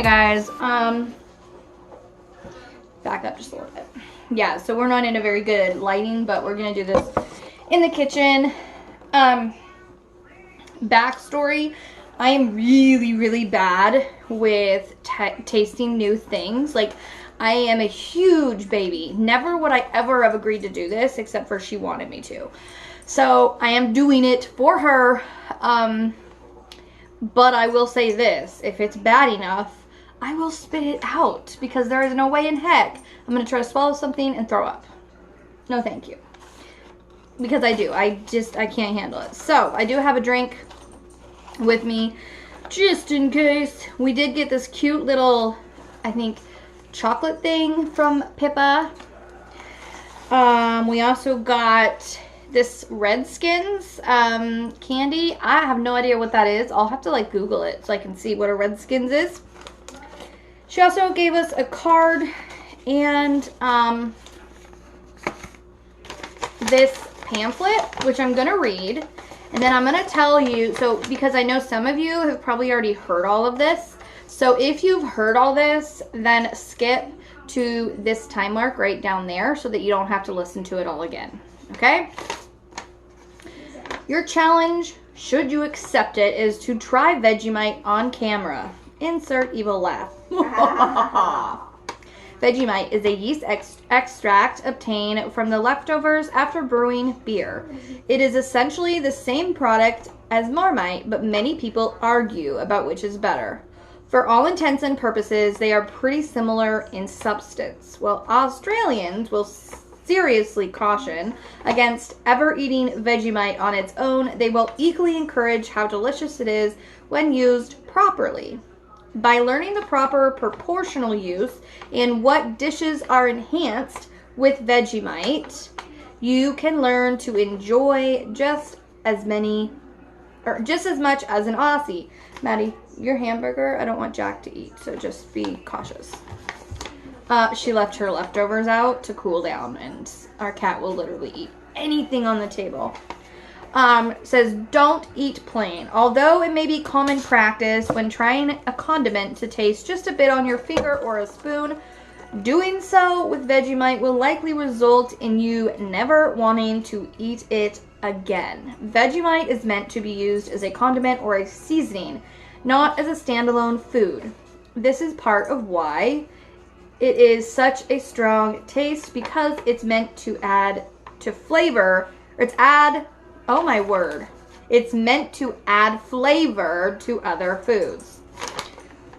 guys. Back up just a little bit. Yeah, so we're not in a very good lighting, but we're gonna do this in the kitchen. Backstory, I am really, really bad with tasting new things. Like, I am a huge baby. Never would I ever have agreed to do this, except for she wanted me to. So, I am doing it for her. But I will say this, if it's bad enough, I will spit it out, because there is no way in heck I'm going to try to swallow something and throw up. No, thank you. Because I do. I can't handle it. So, I do have a drink with me, just in case. We did get this cute little, I think, chocolate thing from Pippa. We also got this Redskins candy. I have no idea what that is. I'll have to like Google it so I can see what a Redskins is. She also gave us a card and this pamphlet, which I'm gonna read, and then I'm gonna tell you, so because I know some of you have probably already heard all of this, so if you've heard all this, then skip to this time mark right down there so that you don't have to listen to it all again, okay? Your challenge, should you accept it, is to try Vegemite on camera. Insert evil laugh. Vegemite is a yeast extract obtained from the leftovers after brewing beer. It is essentially the same product as Marmite, but many people argue about which is better. For all intents and purposes, they are pretty similar in substance. While Australians will seriously caution against ever eating Vegemite on its own, they will equally encourage how delicious it is when used properly. By learning the proper proportional use and what dishes are enhanced with Vegemite, you can learn to enjoy just as much as an Aussie. Maddie, your hamburger, I don't want Jack to eat, so just be cautious. She left her leftovers out to cool down, and our cat will literally eat anything on the table. Says don't eat plain. Although it may be common practice when trying a condiment to taste just a bit on your finger or a spoon, doing so with Vegemite will likely result in you never wanting to eat it again. Vegemite is meant to be used as a condiment or a seasoning, not as a standalone food. This is part of why it is such a strong taste, because it's meant to add to flavor, or oh my word. It's meant to add flavor to other foods.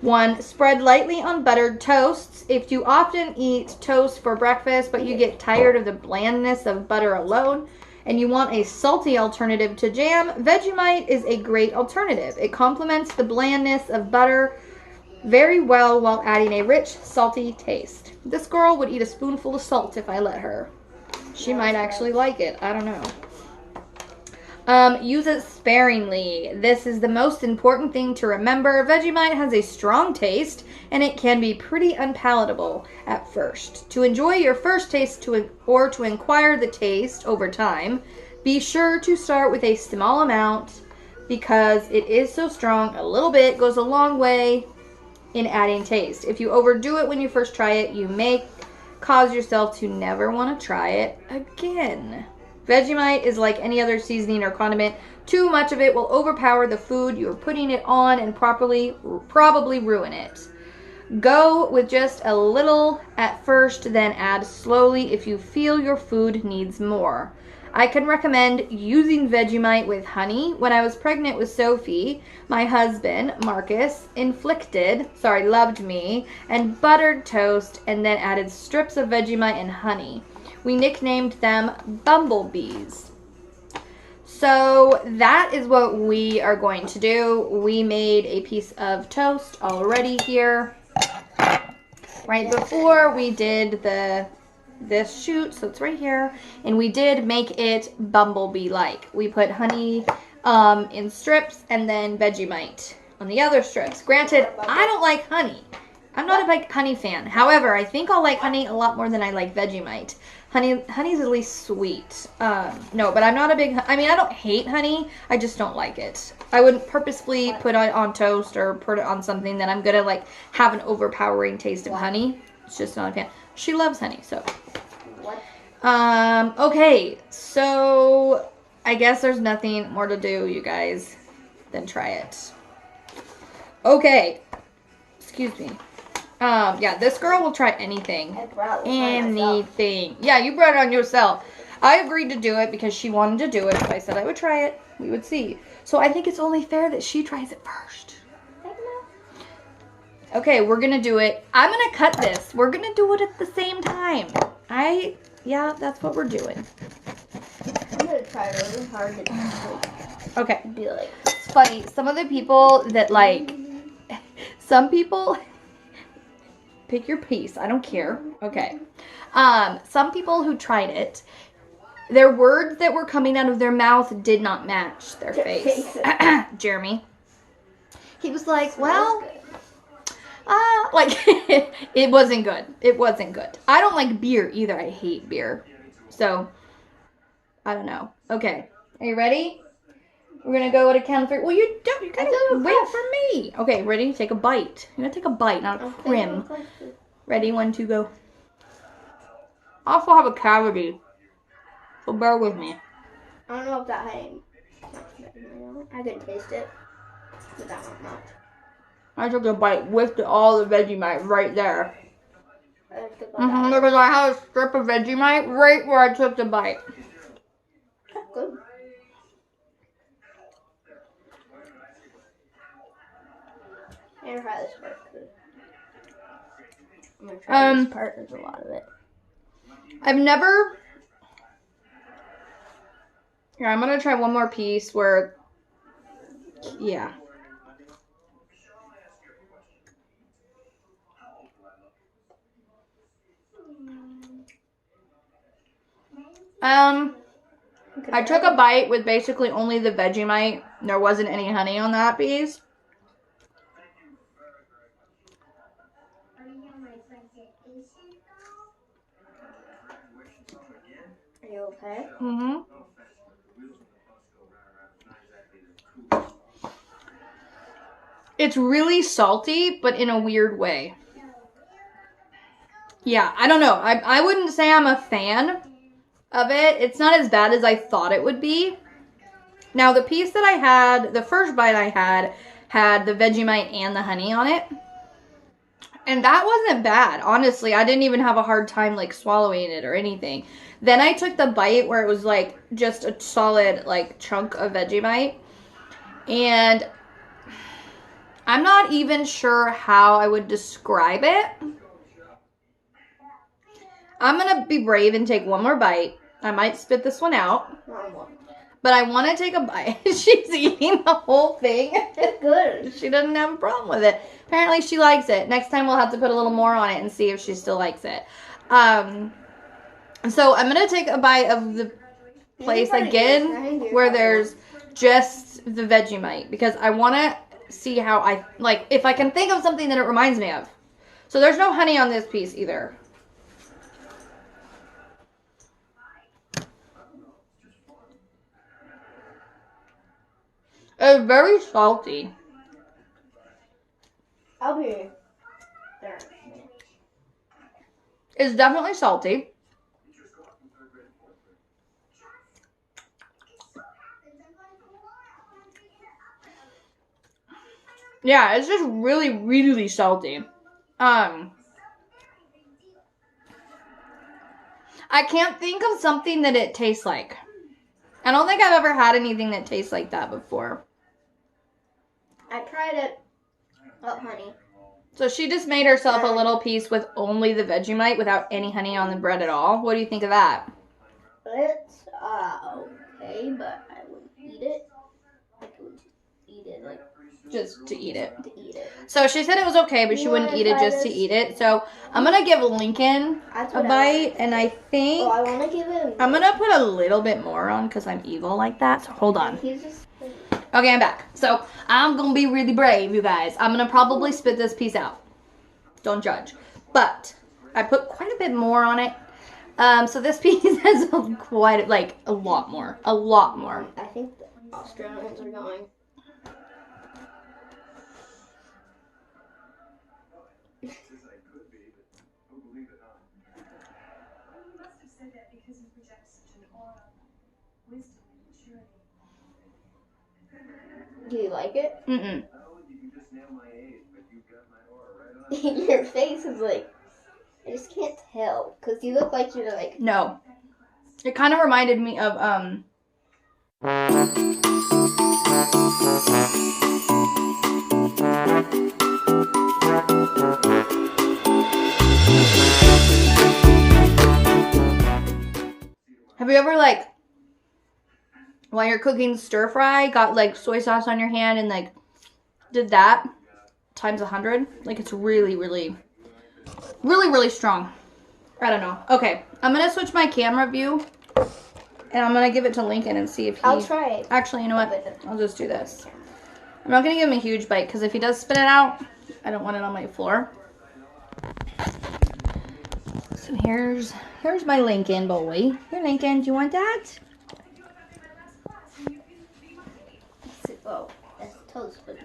1. Spread lightly on buttered toasts. If you often eat toast for breakfast, but you get tired of the blandness of butter alone, and you want a salty alternative to jam, Vegemite is a great alternative. It complements the blandness of butter very well while adding a rich, salty taste. This girl would eat a spoonful of salt if I let her. She might actually like it. I don't know. Use it sparingly. This is the most important thing to remember. Vegemite has a strong taste, and it can be pretty unpalatable at first. To enjoy your first taste or to acquire the taste over time, be sure to start with a small amount, because it is so strong. A little bit goes a long way in adding taste. If you overdo it when you first try it, you may cause yourself to never want to try it again. Vegemite is like any other seasoning or condiment. Too much of it will overpower the food you're putting it on and probably ruin it. Go with just a little at first, then add slowly if you feel your food needs more. I can recommend using Vegemite with honey. When I was pregnant with Sophie, my husband, Marcus, loved me, and buttered toast, and then added strips of Vegemite and honey. We nicknamed them bumblebees. So that is what we are going to do. We made a piece of toast already here right before we did this shoot, so it's right here, and we did make it bumblebee-like. We put honey in strips and then Vegemite on the other strips. Granted, I don't like honey. I'm not a big honey fan. However, I think I'll like honey a lot more than I like Vegemite. Honey's at least sweet. No, but I'm not a big, I mean, I don't hate honey. I just don't like it. I wouldn't purposefully put it on toast or put it on something that I'm gonna like have an overpowering taste of honey. It's just not a fan. She loves honey, so. Okay, so I guess there's nothing more to do, you guys, than try it. Okay. Excuse me. Yeah, this girl will try anything. Anything. Yeah, you brought it on yourself. I agreed to do it because she wanted to do it. If I said I would try it, we would see. So I think it's only fair that she tries it first. Okay, we're gonna do it. I'm gonna cut this. We're gonna do it at the same time. Yeah, that's what we're doing. I'm gonna try really hard to okay. Be like, it's funny. Some of the people that like, some people, pick your piece. I don't care. Okay. Some people who tried it, their words that were coming out of their mouth did not match their face. Jeremy. He was like, well, like, it wasn't good. It wasn't good. I don't like beer either. I hate beer. So, I don't know. Okay. Are you ready? We're going to go at a count of 3. Well, you gotta wait for me. Okay, ready? Take a bite. You're going to take a bite, not a prim. Ready? 1, 2, go. I also have a cavity. So bear with me. I don't know if that had I can taste it. But that one not. I took a bite with all the Vegemite right there. Because I had a strip of Vegemite right where I took the bite. Good. I'm gonna try this part. I'm gonna try this part. There's a lot of it. I've never. Here, I'm gonna try one more piece where. Yeah. I took a bite with basically only the Vegemite. There wasn't any honey on that piece. Are you okay? Mm-hmm. It's really salty, but in a weird way. Yeah, I don't know. I wouldn't say I'm a fan of it. It's not as bad as I thought it would be. Now, the piece that I had, the first bite I had the Vegemite and the honey on it. And that wasn't bad. Honestly, I didn't even have a hard time, like, swallowing it or anything. Then I took the bite where it was, like, just a solid, like, chunk of Vegemite. And I'm not even sure how I would describe it. I'm going to be brave and take one more bite. I might spit this one out. But I want to take a bite. She's eating the whole thing. It's good. She doesn't have a problem with it. Apparently she likes it. Next time we'll have to put a little more on it and see if she still likes it. So I'm going to take a bite of the place again where there's just the Vegemite. Because I want to see how if I can think of something that it reminds me of. So there's no honey on this piece either. It's very salty. I'll be there. It's definitely salty. Yeah, it's just really, really salty. I can't think of something that it tastes like. I don't think I've ever had anything that tastes like that before. I tried it. Oh, honey. So she just made herself a little piece with only the Vegemite without any honey on the bread at all. What do you think of that? It's okay, but I wouldn't eat it. I would eat it just to eat it. So she said it was okay, but she wouldn't eat it just to eat it. So I'm gonna give Lincoln a bite, and I think I want to give him. I'm gonna put a little bit more on because I'm evil like that. So hold on. Okay, I'm back. So I'm gonna be really brave, you guys. I'm gonna probably spit this piece out. Don't judge. But I put quite a bit more on it. So this piece has quite, like, a lot more. A lot more. I think the Australians are going. Do you like it? Mm-mm. Your face is like, I just can't tell, because you look like you're like... No. It kind of reminded me of, have you ever, like, while you're cooking stir fry, got, like, soy sauce on your hand and, like, did that times 100? Like, it's really, really, really, really strong. I don't know. Okay, I'm going to switch my camera view, and I'm going to give it to Lincoln and see if he... I'll try it. Actually, you know what? I'll just do this. I'm not going to give him a huge bite, because if he does spit it out, I don't want it on my floor. So here's my Lincoln boy. Here, Lincoln, do you want that? Oh, that's toast, but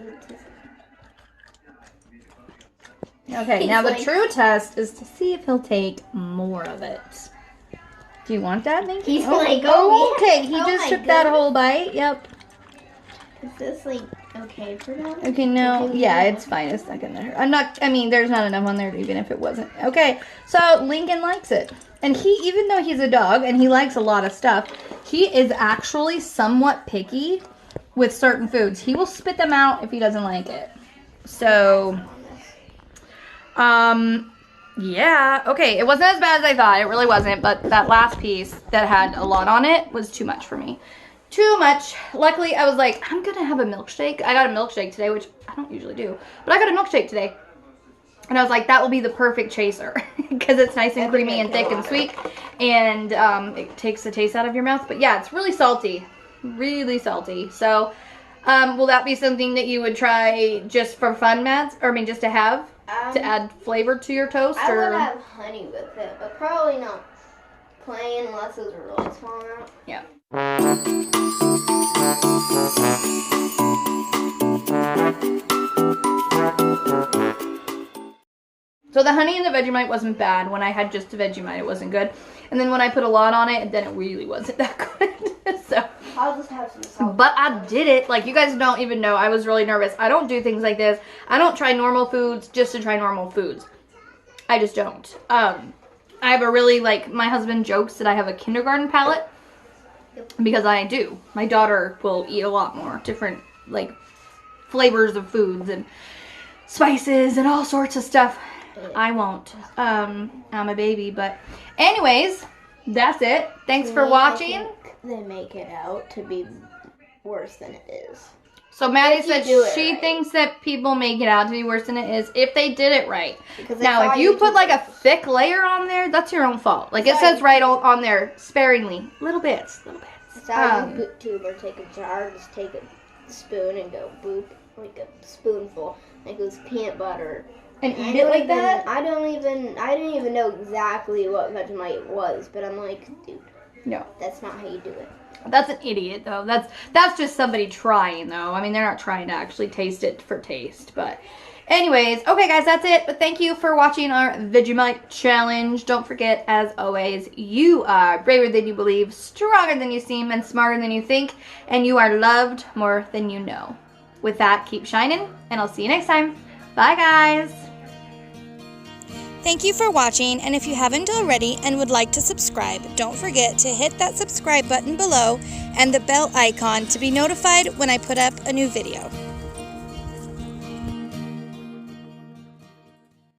Okay, now the true test is to see if he'll take more of it. Do you want that, Lincoln? He's like, oh, okay. He yeah. just took that whole bite. Yep. Is this like okay for now? Okay, no. Yeah, it's fine. It's not gonna hurt. There's not enough on there even if it wasn't. Okay, so Lincoln likes it. And even though he's a dog and he likes a lot of stuff, he is actually somewhat picky with certain foods. He will spit them out if he doesn't like it. So, yeah. Okay, it wasn't as bad as I thought. It really wasn't. But that last piece that had a lot on it was too much for me. Too much. Luckily, I was like, I'm going to have a milkshake. I got a milkshake today, which I don't usually do. But I got a milkshake today. And I was like, that will be the perfect chaser. Because it's nice and creamy and thick and sweet. And it takes the taste out of your mouth. But yeah, it's really salty. Really salty. So, will that be something that you would try just for fun, Mads? Or, just to have? To add flavor to your toast? I would have honey with it. But probably not plain unless it was really small amount. Yeah. So the honey and the Vegemite wasn't bad. When I had just the Vegemite, it wasn't good. And then when I put a lot on it, then it really wasn't that good. So I'll just have some salt. But I did it. Like, you guys don't even know. I was really nervous. I don't do things like this. I don't try normal foods just to try normal foods. I just don't. I have a really, my husband jokes that I have a kindergarten palate. Because I do. My daughter will eat a lot more different, flavors of foods and spices and all sorts of stuff. I won't. I'm a baby, but anyways, that's it. Thanks for watching. I think they make it out to be worse than it is. So Maddie said she thinks that people make it out to be worse than it is if they did it right. Now, if you put a thick layer on there, that's your own fault. It says right on there, sparingly, little bits. It's how you tube or take a jar, just take a spoon and go boop, like a spoonful, like it was peanut butter. And eat it like that? I didn't even know exactly what Vegemite was, but I'm like, dude, no, that's not how you do it. That's an idiot, though. That's just somebody trying, though. They're not trying to actually taste it for taste. But anyways, okay, guys, that's it. But thank you for watching our Vegemite challenge. Don't forget, as always, you are braver than you believe, stronger than you seem, and smarter than you think. And you are loved more than you know. With that, keep shining, and I'll see you next time. Bye, guys. Thank you for watching, and if you haven't already and would like to subscribe, don't forget to hit that subscribe button below and the bell icon to be notified when I put up a new video.